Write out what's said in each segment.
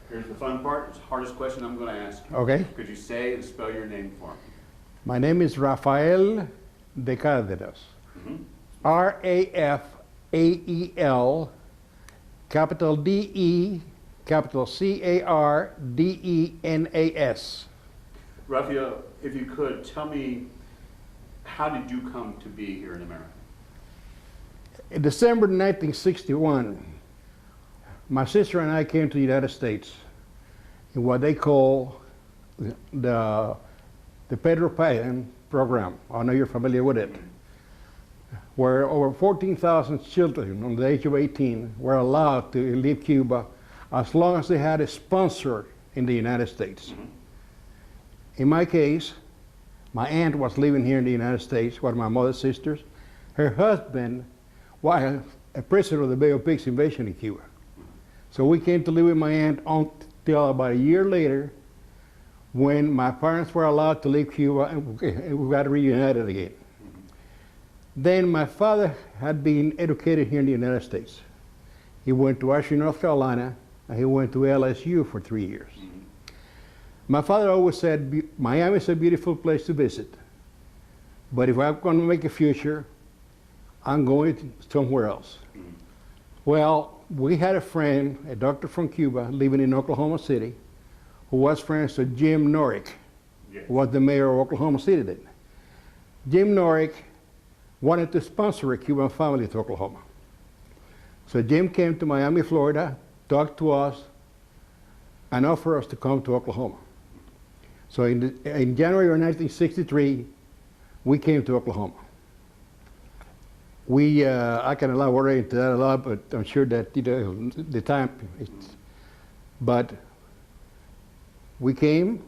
Here's the fun part. It's the hardest question I'm going to ask you. Okay. Could you say and spell your name for me? My name is Rafael De Cardenas. R-A-F-A-E-L, capital D-E, capital C-A-R-D-E-N-A-S. Rafael, if you could, tell me, how did you come to be here in America? In December 1961, my sister and I came to the United States in what they call the Pedro Pan program. I know you're familiar with it, where over 14,000 children under the age of 18 were allowed to leave Cuba as long as they had a sponsor in the United States. In my case, my aunt was living here in the United States, one of my mother's sisters. Her husband was a prisoner of the Bay of Pigs invasion in Cuba. So we came to live with my aunt until about a year later, when my parents were allowed to leave Cuba and we got reunited again. Then my father had been educated here in the United States. He went to Asheville, North Carolina, and he went to LSU for 3 years. My father always said, Miami is a beautiful place to visit, but if I'm going to make a future, I'm going somewhere else. Well, we had a friend, a doctor from Cuba, living in Oklahoma City, who was friends with Jim Norick, who was the mayor of Oklahoma City then. Jim Norick wanted to sponsor a Cuban family to Oklahoma. So Jim came to Miami, Florida, talked to us, and offered us to come to Oklahoma. So in January of 1963, we came to Oklahoma. I can elaborate into that a lot, but I'm sure that the time, but we came,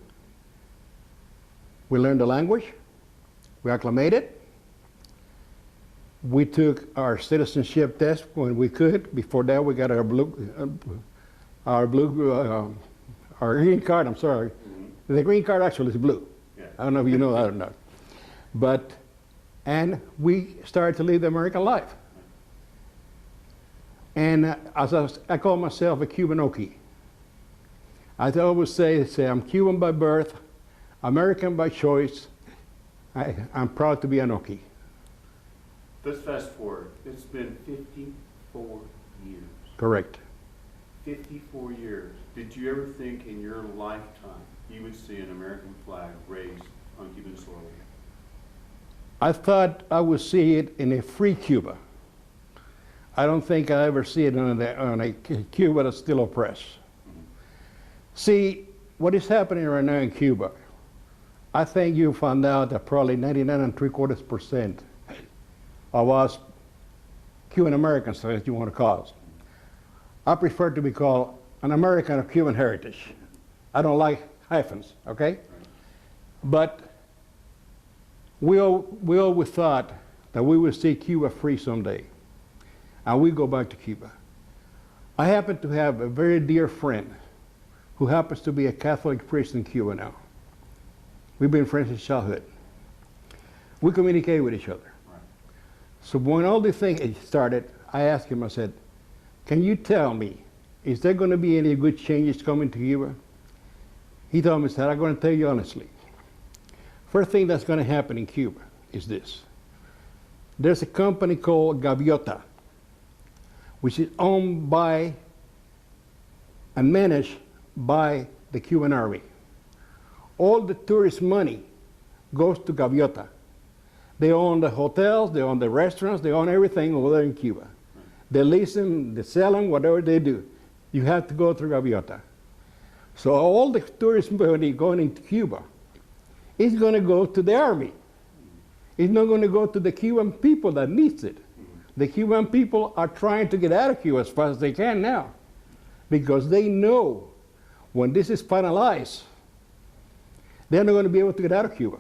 we learned the language, we acclimated, we took our citizenship test when we could. Before that, we got our green card, I'm sorry. The green card actually is blue. Yeah. I don't know if you know that or not. And we started to live the American life. And I call myself a Cuban Okie. I always say I'm Cuban by birth, American by choice. I'm proud to be an Okie. Let's fast forward. It's been 54 years. Correct. 54 years. Did you ever think in your lifetime you would see an American flag raised on Cuban soil? I thought I would see it in a free Cuba. I don't think I ever see it on a Cuba that's still oppressed. See, what is happening right now in Cuba, I think you found out that probably 99.75% of us Cuban Americans, as you want to call us, I prefer to be called an American of Cuban heritage. I don't like hyphens, okay? But we always thought that we would see Cuba free someday, and we go back to Cuba. I happen to have a very dear friend who happens to be a Catholic priest in Cuba now. We've been friends since childhood. We communicate with each other. Right. So when all this thing started, I asked him, I said, can you tell me, is there going to be any good changes coming to Cuba? He told me, he said, I'm going to tell you honestly. First thing that's going to happen in Cuba is this. There's a company called Gaviota, which is owned by and managed by the Cuban Army. All the tourist money goes to Gaviota. They own the hotels, they own the restaurants, they own everything over there in Cuba. They lease them, they sell them, whatever they do. You have to go through Gaviota. So all the tourist money going into Cuba is going to go to the army. It's not going to go to the Cuban people that needs it. The Cuban people are trying to get out of Cuba as fast as they can now, because they know when this is finalized, they're not going to be able to get out of Cuba.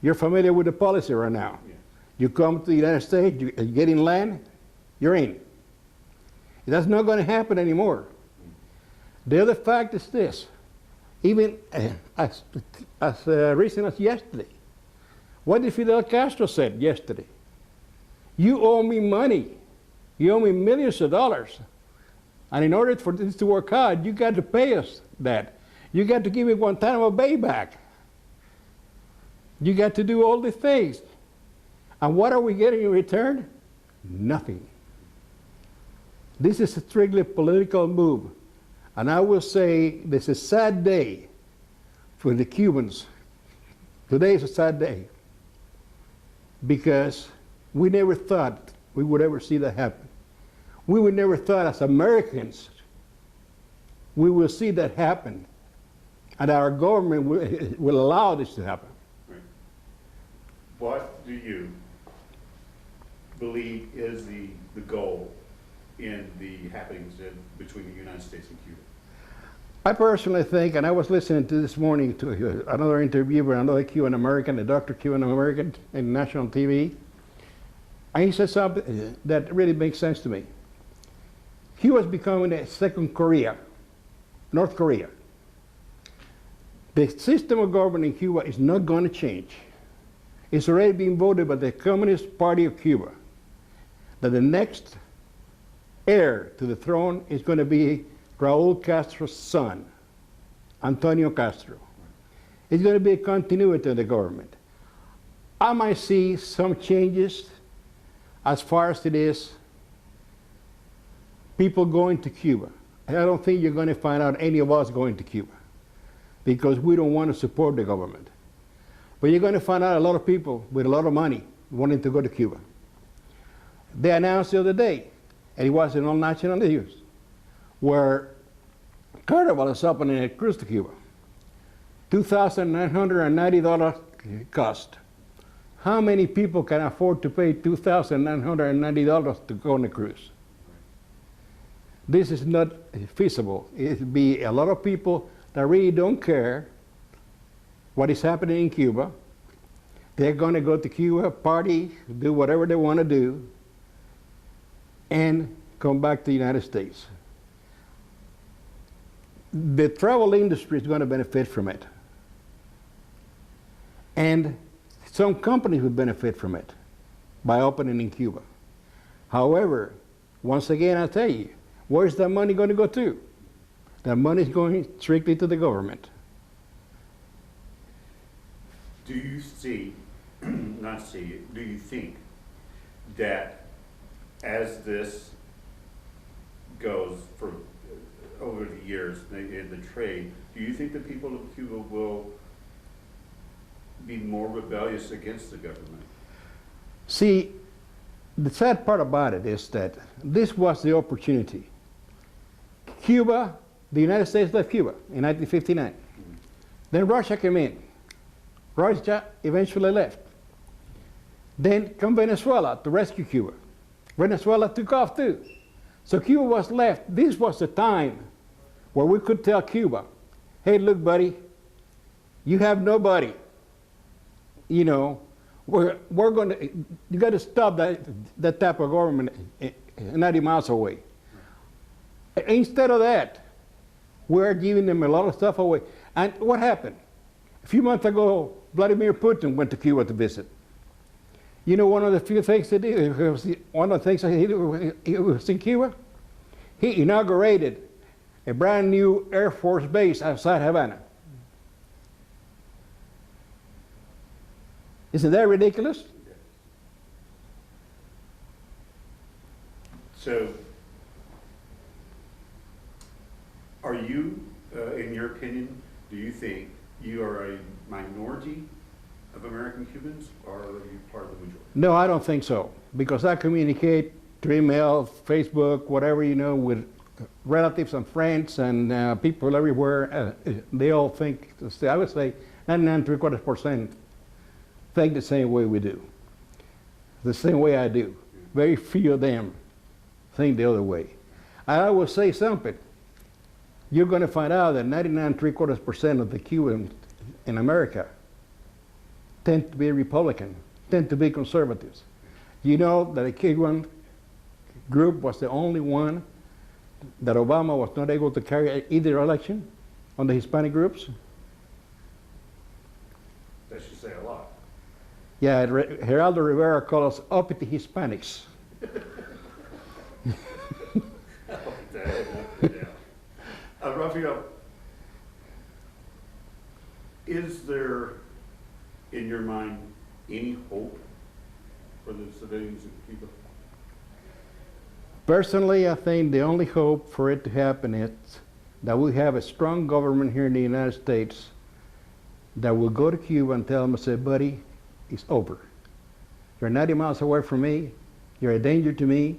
You're familiar with the policy right now. Yeah. You come to the United States, you get in land, you're in. That's not going to happen anymore. The other fact is this. Even as recent as yesterday, what did Fidel Castro said yesterday? You owe me money. You owe me millions of dollars. And in order for this to work out, you got to pay us that. You got to give me Guantanamo Bay back. You got to do all the things. And what are we getting in return? Nothing. This is a strictly political move. And I will say this is a sad day for the Cubans. Today is a sad day because we never thought we would ever see that happen. We would never thought as Americans we will see that happen, and our government will allow this to happen. Right. What do you believe is the goal in the happenings between the United States and Cuba? I personally think, and I was listening to this morning to another interview with another Cuban American, a Dr. Cuban American in national TV, and he said something that really makes sense to me. Cuba is becoming a second Korea, North Korea. The system of government in Cuba is not going to change. It's already been voted by the Communist Party of Cuba that the next heir to the throne is going to be Raul Castro's son, Antonio Castro. It's going to be a continuity of the government. I might see some changes as far as it is people going to Cuba. And I don't think you're going to find out any of us going to Cuba because we don't want to support the government. But you're going to find out a lot of people with a lot of money wanting to go to Cuba. They announced the other day, and it was in all national news, where Carnival is opening a cruise to Cuba. $2,990 cost. How many people can afford to pay $2,990 to go on a cruise? This is not feasible. It'll be a lot of people that really don't care what is happening in Cuba. They're going to go to Cuba, party, do whatever they want to do, and come back to the United States. The travel industry is going to benefit from it. And some companies will benefit from it by opening in Cuba. However, once again, I tell you, where's that money going to go to? That money is going strictly to the government. Do you see, do you think that as this goes for over the years in the trade, do you think the people of Cuba will be more rebellious against the government? See, the sad part about it is that this was the opportunity. Cuba, the United States left Cuba in 1959. Then Russia came in. Russia eventually left. Then come Venezuela to rescue Cuba. Venezuela took off too. So Cuba was left. This was the time where we could tell Cuba, hey, look, buddy, you have nobody. You know, we're going to, you got to stop that type of government 90 miles away. Instead of that, we're giving them a lot of stuff away. And what happened? A few months ago, Vladimir Putin went to Cuba to visit. You know, one of the few things he did, one of the things he did, he was in Cuba, he inaugurated a brand new Air Force base outside Havana. Isn't that ridiculous? So, are you, in your opinion, do you think you are a minority of American Cubans, or are you part of the majority? No, I don't think so, because I communicate through email, Facebook, whatever, you know, with relatives and friends and people everywhere. They all think, I would say 99.75% think the same way we do, the same way I do. Very few of them think the other way. I will say something. You're going to find out that 99.75% of the Cubans in America tend to be Republican, tend to be conservatives. You know that the Cuban group was the only one that Obama was not able to carry either election on the Hispanic groups. That should say a lot. Yeah, Geraldo Rivera calls us uppity Hispanics. I like that. Rafael, is there, in your mind, any hope for the civilians of Cuba? Personally, I think the only hope for it to happen is that we have a strong government here in the United States that will go to Cuba and tell them, say, buddy, it's over. You're 90 miles away from me. You're a danger to me.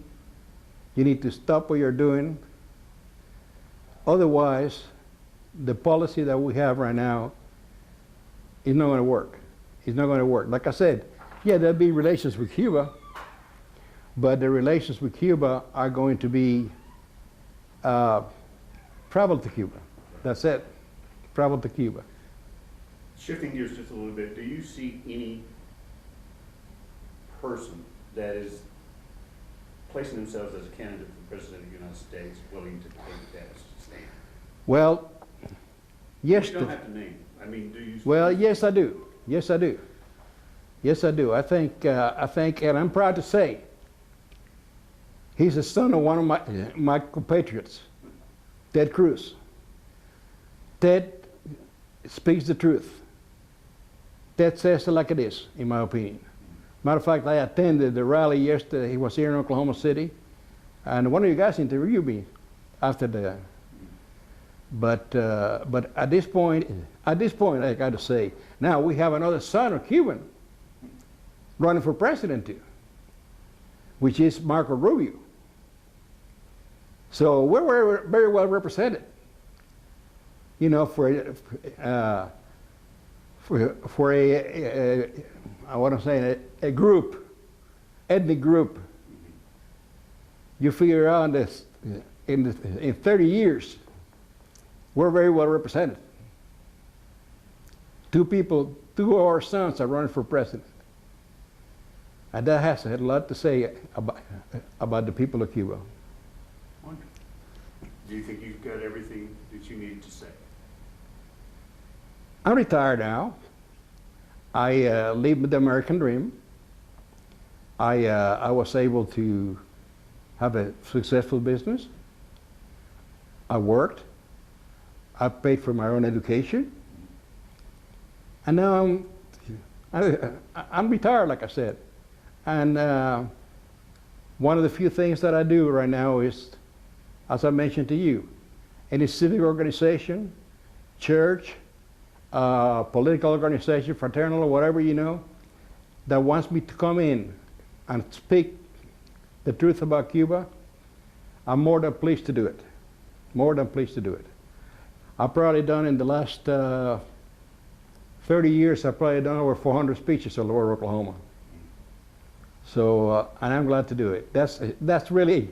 You need to stop what you're doing. Otherwise, the policy that we have right now is not going to work. It's not going to work. Like I said, yeah, there'll be relations with Cuba, but the relations with Cuba are going to be travel to Cuba. That's it. Travel to Cuba. Shifting gears just a little bit, do you see any person that is placing themselves as a candidate for president of the United States willing to take that stand? Well, yes. You don't have to name. I mean, do you? Well, yes, I do. Yes, I do. Yes, I do. I think, and I'm proud to say, he's the son of one of my compatriots, Ted Cruz. Ted speaks the truth. Ted says it like it is, in my opinion. Matter of fact, I attended the rally yesterday. He was here in Oklahoma City, and one of you guys interviewed me after the. But at this point, I got to say, now we have another son of Cuban running for president too, which is Marco Rubio. So we're very well represented, you know, for a I want to say a group, ethnic group. You figure out this in 30 years, we're very well represented. Two of our sons are running for president. And that has a lot to say about the people of Cuba. Wonderful. Do you think you've got everything that you need to say? I'm retired now. I lived the American dream. I was able to have a successful business. I worked. I paid for my own education. And now I'm retired, like I said. And one of the few things that I do right now is, as I mentioned to you, any civic organization, church, political organization, fraternal, or whatever, you know, that wants me to come in and speak the truth about Cuba, I'm more than pleased to do it. More than pleased to do it. I've probably done in the last 30 years, I've probably done over 400 speeches all over Oklahoma. So, and I'm glad to do it. That's really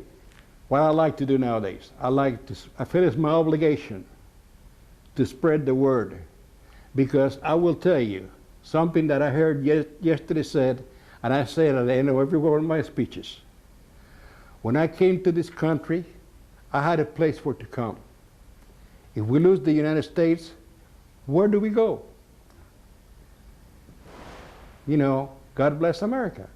what I like to do nowadays. I feel it's my obligation to spread the word, because I will tell you something that I heard yesterday said, and I say it at the end of every one of my speeches. When I came to this country, I had a place for it to come. If we lose the United States, where do we go? You know, God bless America.